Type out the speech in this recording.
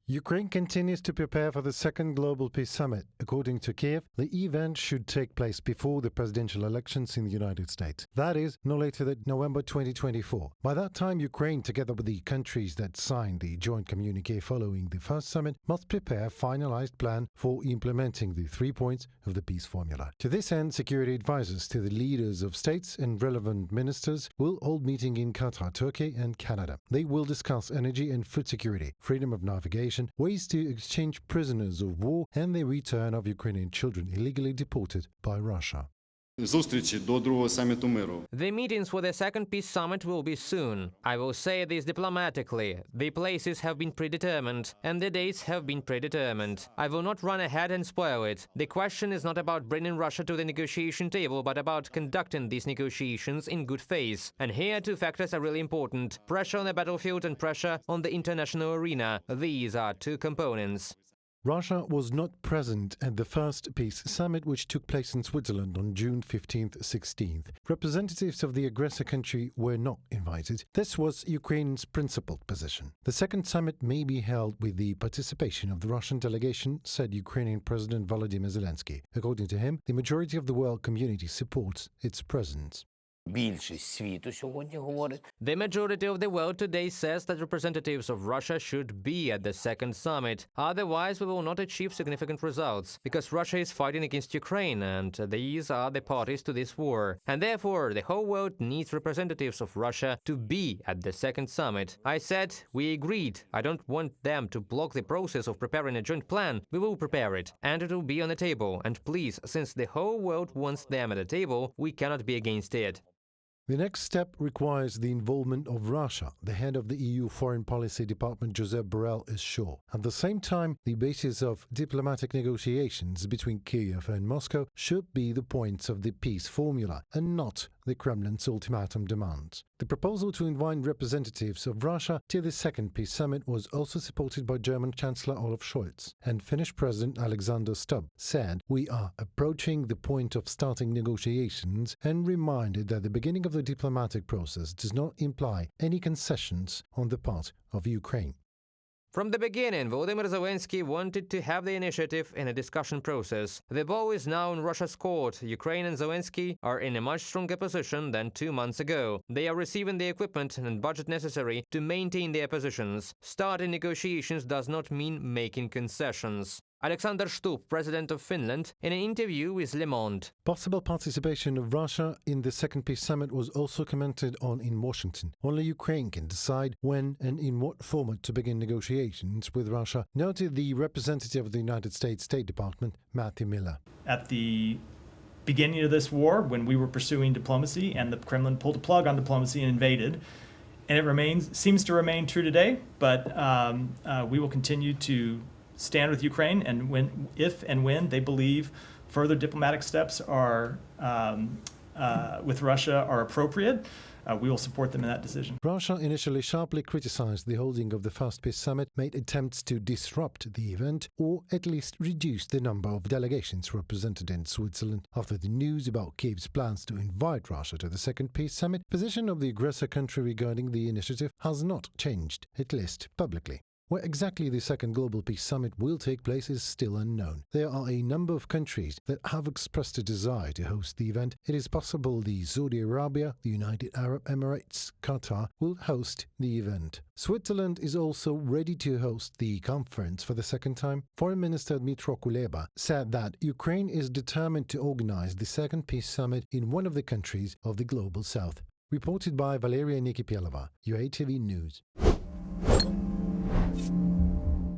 Ukraine continues to prepare for the second Global Peace Summit. According to Kyiv, the event should take place before the presidential elections in the United States. That is, no later than November 2024. By that time, Ukraine, together with the countries that signed the joint communique following the first summit, must prepare a finalized plan for implementing the 3 points of the peace formula. To this end, security advisors to the leaders of states and relevant ministers will hold meeting in Qatar, Turkey and Canada. They will discuss energy and food security, freedom of navigation, ways to exchange prisoners of war, and the return of Ukrainian children illegally deported by Russia. The meetings for the second peace summit will be soon. I will say this diplomatically. The places have been predetermined, and the dates have been predetermined. I will not run ahead and spoil it. The question is not about bringing Russia to the negotiation table, but about conducting these negotiations in good faith. And here two factors are really important: pressure on the battlefield and pressure on the international arena. These are two components. Russia was not present at the first peace summit, which took place in Switzerland on June 15th-16th. Representatives of the aggressor country were not invited. This was Ukraine's principled position. The second summit may be held with the participation of the Russian delegation, said Ukrainian President Volodymyr Zelenskyy. According to him, the majority of the world community supports its presence. The majority of the world today says that representatives of Russia should be at the second summit. Otherwise, we will not achieve significant results, because Russia is fighting against Ukraine, and these are the parties to this war. And therefore, the whole world needs representatives of Russia to be at the second summit. I said, we agreed. I don't want them to block the process of preparing a joint plan. We will prepare it, and it will be on the table. And please, since the whole world wants them at the table, we cannot be against it. The next step requires the involvement of Russia. The head of the EU Foreign Policy Department, Josep Borrell, is sure. At the same time, the basis of diplomatic negotiations between Kyiv and Moscow should be the points of the peace formula and not the Kremlin's ultimatum demands. The proposal to invite representatives of Russia to the second peace summit was also supported by German Chancellor Olaf Scholz, and Finnish President Alexander Stubb said, "We are approaching the point of starting negotiations," and reminded that the beginning of the diplomatic process does not imply any concessions on the part of Ukraine. From the beginning, Volodymyr Zelenskyy wanted to have the initiative in a discussion process. The ball is now in Russia's court. Ukraine and Zelenskyy are in a much stronger position than 2 months ago. They are receiving the equipment and budget necessary to maintain their positions. Starting negotiations does not mean making concessions. Alexander Stubb, president of Finland, in an interview with Le Monde. Possible participation of Russia in the second peace summit was also commented on in Washington. Only Ukraine can decide when and in what format to begin negotiations with Russia, noted the representative of the United States State Department, Matthew Miller. At the beginning of this war, when we were pursuing diplomacy and the Kremlin pulled a plug on diplomacy and invaded, and it seems to remain true today, but we will continue to stand with Ukraine, and if and when they believe further diplomatic steps are with Russia are appropriate, we will support them in that decision. Russia initially sharply criticized the holding of the first peace summit, made attempts to disrupt the event, or at least reduce the number of delegations represented in Switzerland. After the news about Kyiv's plans to invite Russia to the second peace summit, position of the aggressor country regarding the initiative has not changed, at least publicly. Where exactly the second Global Peace Summit will take place is still unknown. There are a number of countries that have expressed a desire to host the event. It is possible Saudi Arabia, the United Arab Emirates, Qatar will host the event. Switzerland is also ready to host the conference for the second time. Foreign Minister Dmytro Kuleba said that Ukraine is determined to organize the second peace summit in one of the countries of the Global South. Reported by Valeria Nikipielova, UATV News.